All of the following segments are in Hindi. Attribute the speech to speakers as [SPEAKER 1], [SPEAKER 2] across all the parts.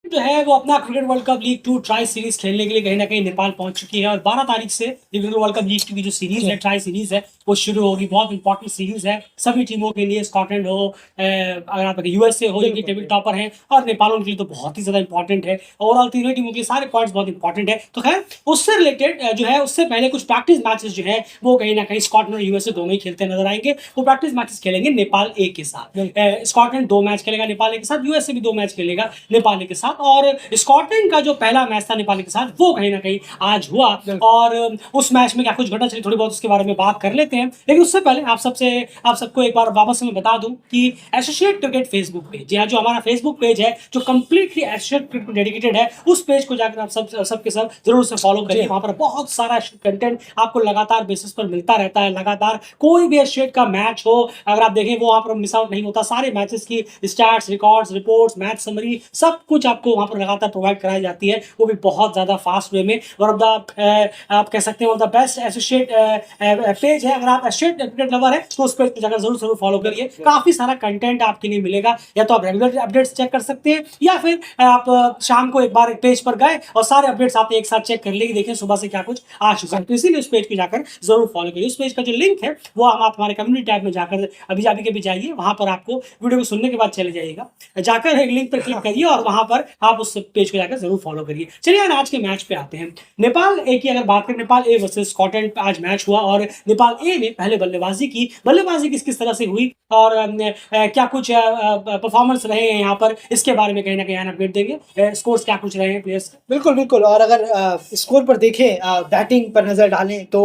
[SPEAKER 1] जो है वो अपना cricket world cup league 2 tri series खेलने के लिए कहीं ना कहीं नेपाल पहुंच चुकी है और 12 तारीख से क्रिकेट वर्ल्ड कप लीग 2 की जो सीरीज है, ट्राई सीरीज है, वो शुरू होगी। बहुत इंपॉर्टेंट सीरीज है सभी टीमों के लिए। स्कॉटलैंड हो, अगर आप यूएसए हो, जो कि टेबल टॉपर है, और नेपाल उनके लिए तो बहुत ही ज्यादा इंपॉर्टेंट है। ओवरऑल तीनों टीमों के सारे पॉइंट्स बहुत इंपॉर्टेंट है। तो खैर उससे रिलेटेड जो है, उससे पहले कुछ प्रैक्टिस मैचेस जो है वो कहीं ना कहीं स्कॉटलैंड और यूएसए दोनों ही खेलते नजर आएंगे। वो प्रैक्टिस मैचेस खेलेंगे नेपाल ए के साथ। स्कॉटलैंड 2 मैच खेलेगा नेपाल ए के साथ, यूएसए भी 2 मैच खेलेगा नेपाल ए के साथ। और स्कॉटलैंड का जो पहला मैच था नेपाल के साथ, वो कहीं ना कहीं आज हुआ। और उस मैच में क्या कुछ घटना चली, थोड़ी बहुत उसके बारे में बात कर लेते हैं। लेकिन उससे पहले आप सबको एक बार वापस मैं बता दूं कि एसोसिएट क्रिकेट फेसबुक पेज, जी हाँ, जो हमारा फेसबुक पेज है, जो कंप्लीटली एसोसिएट क्रिकेट डेडिकेटेड है, उस पेज को जाकर आप सब के सब जरूर से फॉलो करिए। वहां पर बहुत सारा कंटेंट आपको लगातार बेसिस पर मिलता रहता है। लगातार कोई भी एसोसिएट का मैच हो, अगर आप देखें, वो वहां पर मिस आउट नहीं होता। सारे मैचेस की stats, records, reports, match summary, सब कुछ आपको वहां पर लगातार प्रोवाइड कराई जाती है, वो भी बहुत ज्यादा फास्ट वे में। वन ऑफ द आप कह सकते हैं one of the best associate page है। अगर आप एसोसिएट क्रिकेट लवर है तो उस पेज पे जाकर जरूर फॉलो करिए। काफी सारा कंटेंट आपके लिए मिलेगा। या तो आप रेगुलर अपडेट्स चेक कर सकते हैं, या फिर आप शाम को एक बार पेज पर गए और सारे अपडेट्स आपने एक साथ चेक कर लिए, देखिए सुबह से क्या कुछ आ चुका है। तो इसीलिए उस पेज पे जाकर जरूर फॉलो करिए। उस पेज का जो लिंक है वो आप हमारे कम्युनिटी टैब में जाकर अभी के भी जाइए, वहां पर आपको वीडियो को सुनने के बाद चले जाइएगा, जाकर एक लिंक पर क्लिक करिए और वहां पर आप उस पेज को जाकर जरूर फॉलो करिए। चलिए आज के मैच पे आते हैं। नेपाल ए की अगर बात करें, नेपाल ए वर्सेस स्कॉटलैंड आज मैच हुआ और नेपाल ए ने पहले बल्लेबाजी किस तरह से हुई और क्या कुछ परफॉर्मेंस रहे हैं यहाँ पर, इसके बारे में कहीं ना कहीं अपडेट देंगे। स्कोर्स क्या कुछ रहे हैं प्लेयर्स।
[SPEAKER 2] बिल्कुल बिल्कुल। और अगर स्कोर पर देखें, बैटिंग पर नजर डालें तो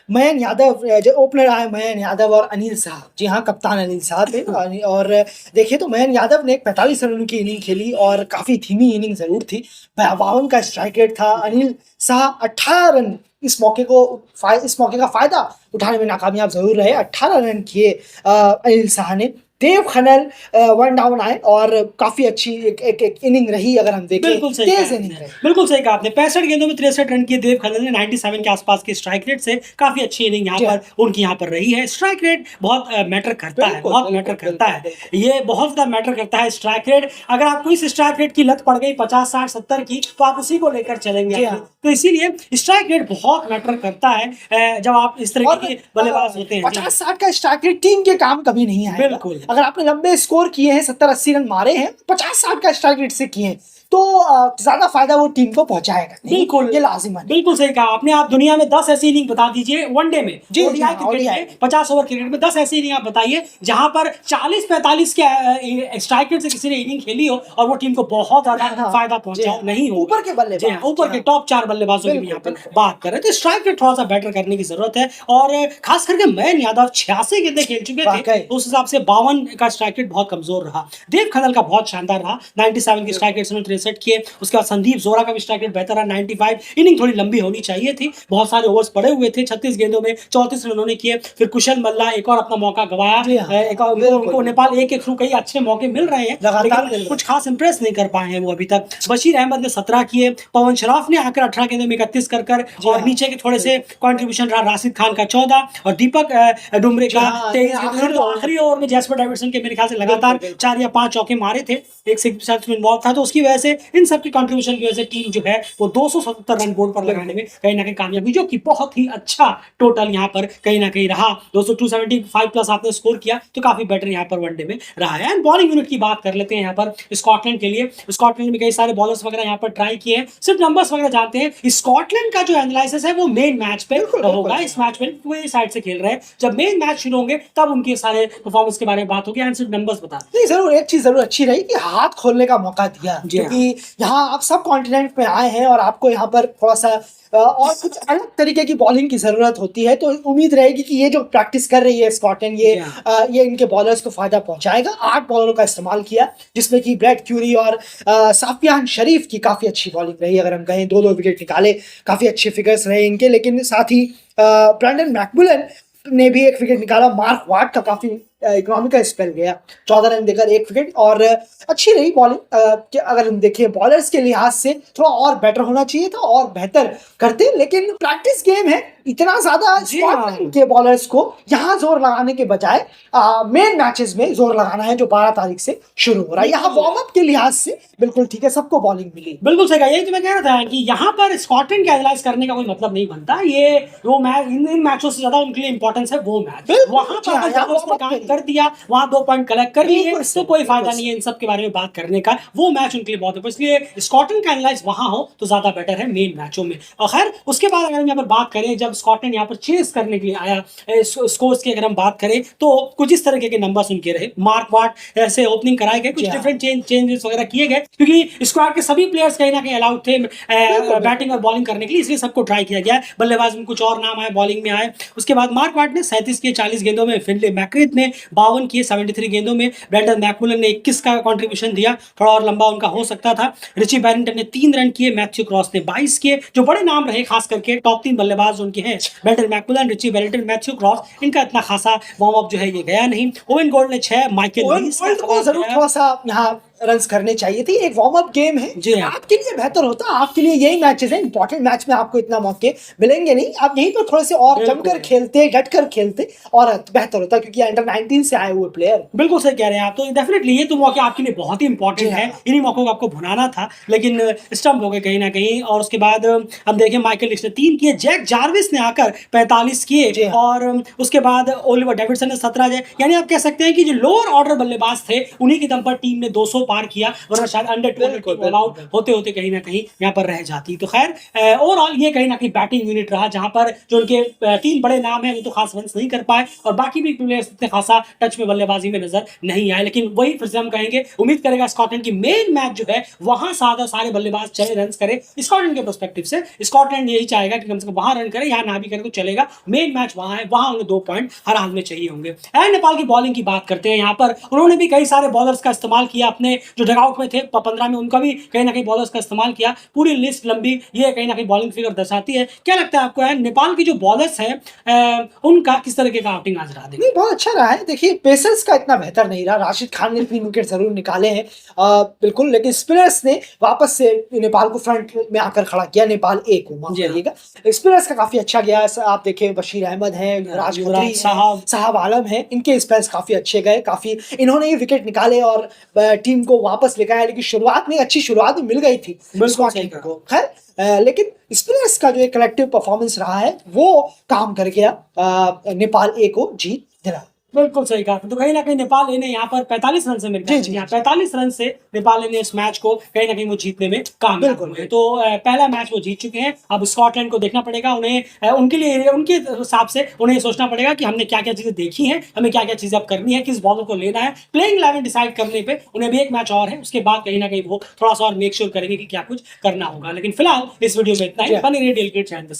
[SPEAKER 2] मयंक यादव जो ओपनर आए, मयंक यादव और अनिल शाह, जी हाँ, कप्तान अनिल शाह थे। और देखिए तो मयंक यादव ने 45 रनों की इनिंग खेली और काफ़ी धीमी इनिंग ज़रूर थी। 52 का स्ट्राइक रेट था। अनिल शाह 18 रन इस मौके का फ़ायदा उठाने में नाकामयाब ज़रूर रहे। 18 रन किए अनिल शाह ने। देव खनल वन डाउन आए और काफी अच्छी एक इनिंग रही। अगर हम देखें,
[SPEAKER 1] बिल्कुल सही कहा आपने। 65 गेंदों में 63 रन किए देव खनल ने। 97 के आसपास के स्ट्राइक रेट से काफी अच्छी इनिंग यहाँ पर उनकी यहाँ पर रही है। स्ट्राइक रेट बहुत मैटर करता है, बहुत मैटर करता है, ये बहुत ज्यादा मैटर करता है स्ट्राइक रेट। अगर आपको इस स्ट्राइक रेट की लत पड़ गई 50, 60, 70 की, तो आप उसी को लेकर चलेंगे। तो इसीलिए स्ट्राइक रेट बहुत मैटर करता है जब आप इस तरह के बल्लेबाज होते हैं।
[SPEAKER 2] 50-60 का स्ट्राइक रेट टीम के काम कभी नहीं है।
[SPEAKER 1] बिल्कुल।
[SPEAKER 2] अगर आपने लंबे स्कोर किए हैं, 70-80 रन मारे हैं, 50-60 का स्ट्राइक रेट से किए हैं, तो ज्यादा फायदा वो टीम को पहुंचाएगा।
[SPEAKER 1] बिल्कुल,
[SPEAKER 2] ये लाजिम है।
[SPEAKER 1] बिल्कुल सही कहा आपने। आप दुनिया में 10 ऐसी इनिंग बता दीजिए वनडे में,
[SPEAKER 2] जी,
[SPEAKER 1] ओडीआई क्रिकेट में, 50 ओवर क्रिकेट में 10 ऐसी इनिंग आप बताइए जहां पर 40-45 के स्ट्राइक रेट से किसी ने इनिंग खेली हो और वो टीम को बहुत ज्यादा फायदा पहुंचा नहीं हो।
[SPEAKER 2] ऊपर के बल्लेबाज,
[SPEAKER 1] ऊपर के टॉप 4 बल्लेबाजों की यहाँ पर बात कर रहे थे। स्ट्राइक रेट थोड़ा सा बेटर करने की जरूरत है। और खास करके मयंक यादव 86 गेंदें खेल चुके थे, उस हिसाब से 52 का स्ट्राइक रेट बहुत कमजोर रहा। देव खनल का बहुत शानदार रहा, 97 के स्ट्राइक रेट से 63 किए। उसके बाद संदीप जोरा का भी स्ट्राइक रेट बेहतर रहा, 95। इनिंग थोड़ी लंबी होनी चाहिए थी, बहुत सारे ओवर्स पड़े हुए थे। 36 गेंदों में 34 रन उन्होंने किए। फिर कुशल मल्ला एक और अपना मौका गवाया। एक और उनको नेपाल ए के थ्रू कई अच्छे मौके मिल रहे हैं, लेकिन कुछ खास इंप्रेस नहीं कर पाए हैं वो अभी तक। बशीर अहमद ने 17 किए। पवन शराफ ने आकर 18 गेंदों में 31 कर और नीचे के थोड़े से कंट्रीब्यूशन रहा राशिद खान का 14 और दीपक डुमरे का 23। आखिरी ओवर में जैस्पर डेविडसन के मेरे ख्याल से लगातार 4 या 5 चौके मारे थे, एक सिक्स इन्वॉल्व था, तो उसकी वजह से इन सबकी कंट्रीब्यूशन की वजह से टीम जो है वो 277 रन बोर्ड पर लगाने में कहीं ना कहीं कामयाब हुई, जो कि बहुत ही अच्छा टोटल यहाँ पर कहीं ना कहीं रहा। 275 प्लस आपने स्कोर किया, तो काफी बेटर यहाँ पर वनडे में रहा है। एंड बॉलिंग यूनिट की बात कर लेते हैं यहाँ पर स्कॉटलैंड के लिए। स्कॉटलैंड में कई सारे बॉलर्स वगैरह यहाँ पर ट्राई किए हैं, सिर्फ नंबर्स वगैरह जानते हैं। स्कॉटलैंड का जो एनालिसिस है वो मेन मैच पे होगा। इस मैच में पूरी साइड से खेल रहे हैं, जब मेन मैच शुरू होंगे तब उनके सारे परफॉर्मेंस के बारे में बात होगी। एंड सिर्फ नंबर्स बता
[SPEAKER 2] नहीं, जरूर एक चीज जरूर अच्छी रही कि हाथ खोलने का मौका दिया, क्योंकि यहाँ आप सब कॉन्टिनेंट पे आए हैं और आपको यहाँ पर थोड़ा सा और कुछ अलग तरीके की बॉलिंग की जरूरत होती है। तो उम्मीद रहेगी कि ये जो प्रैक्टिस कर रही है स्कॉटलैंड, ये इनके बॉलर्स को फायदा पहुंचाएगा। 8 बॉलरों का इस्तेमाल किया, जिसमें कि ब्रैड क्यूरी और साफियान शरीफ की काफी अच्छी बॉलिंग रही। अगर हम कहें 2-2 विकेट निकाले, काफी अच्छे फिगर्स रहे इनके। लेकिन साथ ही ब्रैंडन मैकमुलन ने भी एक विकेट निकाला। मार्क वाट का काफी इकोनॉमिकल स्पेल गया, 14 रन देकर 1 विकेट, और अच्छी रही बॉलिंग। अगर हम देखें बॉलर्स के लिहाज से थोड़ा और बेटर होना चाहिए था और बेहतर करते, लेकिन प्रैक्टिस गेम है, इतना ज्यादा स्कॉटलैंड के बॉलर्स को यहाँ जोर लगाने के बजाय मेन मैचेस में जोर लगाना है जो 12 तारीख से शुरू हो रहा है। यहाँ वार्म अप के लिहाज से बिल्कुल ठीक है, सबको बॉलिंग मिली।
[SPEAKER 1] बिल्कुल सही कहा, यही तो मैं कह रहा था कि यहाँ पर स्कॉटलैंड का एनालाइज करने का कोई मतलब नहीं बनता। ये वो मैच, इन मैचों से ज्यादा उनके लिए इंपॉर्टेंस है वो मैच। वहां पर उसने काम कर दिया, वहां 2 पॉइंट कलेक्ट कर लिए, तो कोई फायदा नहीं है इन सब के बारे में बात करने का। वो मैच उनके लिए बहुत है, इसलिए स्कॉटलैंड का एनालाइज वहां हो तो ज्यादा बेटर है मेन मैचों में। और खैर उसके बाद अगर हम यहाँ पर बात करें, जब स्कॉटलैंड यहाँ पर चेस करने के लिए आया स्कोर्स की अगर हम बात करें, तो कुछ इस तरीके के नंबर्स उनके रहे। मार्क वाट ऐसे ओपनिंग कराए गए, कुछ डिफरेंट चेंजेस वगैरह किए गए, क्योंकि स्क्वाड के सभी प्लेयर्स कहीं ना कहीं अलाउड थे बैटिंग और बॉलिंग करने के लिए, इसलिए सबको ट्राई किया गया। बल्लेबाज में कुछ और नाम आए, बॉलिंग में आए। उसके बाद मार्क वाट ने 37 किए 40 गेंदों में, फिनले मैक्रेथ ने 52 किए 73 गेंदों में, ब्रेंडन मैकमुलन ने 21 का कंट्रीब्यूशन दिया, थोड़ा और लंबा उनका हो सकता था। रिची बैरिंगटन ने 3 रन किए, मैथ्यू क्रॉस ने 22 किए। जो बड़े नाम रहे खास करके टॉप 3 बल्लेबाज उनके हैं, Brendon McMullan, Richie Barrington, Matthew Cross, इनका इतना खासा वार्म अप जो है ये गया नहीं। ओवेन गोल्ड ने 6, माइकल लीस
[SPEAKER 2] को जरूर थोड़ा सा यहाँ रन्स करने चाहिए थे। एक वार्म अप गेम है
[SPEAKER 1] जी हाँ।
[SPEAKER 2] आपके लिए बेहतर होता, आपके लिए यही मैचेस हैं, इंपॉर्टेंट मैच में आपको इतना मौके मिलेंगे नहीं, आप यहीं पर थोड़े से और जमकर खेलते, डट कर खेलते और बेहतर होता, क्योंकि अंडर 19 से आए हुए प्लेयर।
[SPEAKER 1] बिल्कुल सही कह रहे हैं आप, तो डेफिनेटली ये तो मौके आपके लिए बहुत ही इंपॉर्टेंट है, इन्हीं मौकों को आपको भुनाना था, लेकिन स्टंप हो गए कहीं ना कहीं। और उसके बाद हम देखें माइकल लिक्स ने 3 किए, जैक जार्विस ने आकर 45 किए, और उसके बाद ओलिवर डेविडसन ने 17, यानी आप कह सकते हैं कि जो लोअर ऑर्डर बल्लेबाज थे उन्हीं के दम पर टीम ने 200 पार किया, वरना शायद अंडर 20 ऑल आउट होते होते कहीं ना कहीं यहाँ पर रह जाती। तो खैर ओवरऑल ये कहीं ना कहीं बैटिंग यूनिट रहा, जहां पर जो उनके 3 बड़े नाम हैं वो तो खास रन नहीं कर पाए, और बाकी भी प्लेयर्स इतने खासा टच में बल्लेबाजी में नजर नहीं आए। लेकिन वही फिर से हम कहेंगे, उम्मीद करेगा स्कॉटलैंड की मेन मैच जो है वहां सारे बल्लेबाज चले रन करे। स्कॉटलैंड के पर्सपेक्टिव से स्कॉटलैंड यही चाहेगा कि कम से कम वहां रन करे, यहाँ ना भी करे तो चलेगा, मेन मैच वहां है, वहां उन्हें 2 पॉइंट हर हाल में चाहिए होंगे। नेपाल की बॉलिंग की बात करते हैं, यहाँ पर उन्होंने भी कई सारे बॉलर्स का इस्तेमाल किया, अपने जो डगआउट में थे 15 में उनका भी कहीं ना कहीं बॉलर्स का इस्तेमाल किया। पूरी लिस्ट लंबी, ये कहीं ना कहीं बॉलिंग फिगर दर्शाती है। क्या लगता है आपको नेपाल की जो बॉलर्स हैं उनका किस तरीके का आउटिंग आज रहा?
[SPEAKER 2] नहीं, बहुत अच्छा रहा है। देखिए पेसर्स का इतना बेहतर नहीं रहा, राशिद खान ने 3 विकेट जरूर निकाले हैं बिल्कुल, लेकिन स्पिनर्स ने वापस से नेपाल को फ्रंट में आकर खड़ा किया। नेपाल ए को माफ करिएगा, स्पिनर्स का काफी अच्छा गया। आप देखें बशीर अहमद है, युवराज साहब आलम है, इनके स्पेल्स काफी अच्छे गए, काफी इन्होंने ही विकेट निकाले और टीम को वापस लेकर आया। लेकिन शुरुआत में अच्छी शुरुआत मिल गई थी को, खैर लेकिन स्पिनर्स का जो एक कलेक्टिव परफॉर्मेंस रहा है वो काम कर गया, नेपाल ए को जीत दिला।
[SPEAKER 1] बिल्कुल सही कहा। तो कहीं ना कहीं नेपाल ने यहाँ पर 45 रन से मिल गया, 45 रन से नेपाल ने इस मैच को कहीं ना कहीं वो जीतने में कामयाब हुए। तो पहला मैच वो जीत चुके हैं। अब स्कॉटलैंड को देखना पड़ेगा, उन्हें उनके लिए उनके हिसाब से उन्हें सोचना पड़ेगा कि हमने क्या क्या चीजें देखी हैं, हमें क्या क्या चीजें अब करनी है, किस बॉलर को लेना है। प्लेइंग 11 डिसाइड करने पे उन्हें भी एक मैच और है, उसके बाद कहीं ना कहीं वो थोड़ा सा और मेक श्योर करेंगे कि क्या कुछ करना होगा। लेकिन फिलहाल इस वीडियो में इतना ही। बने रहिए डेली क्रिकेट चैनल।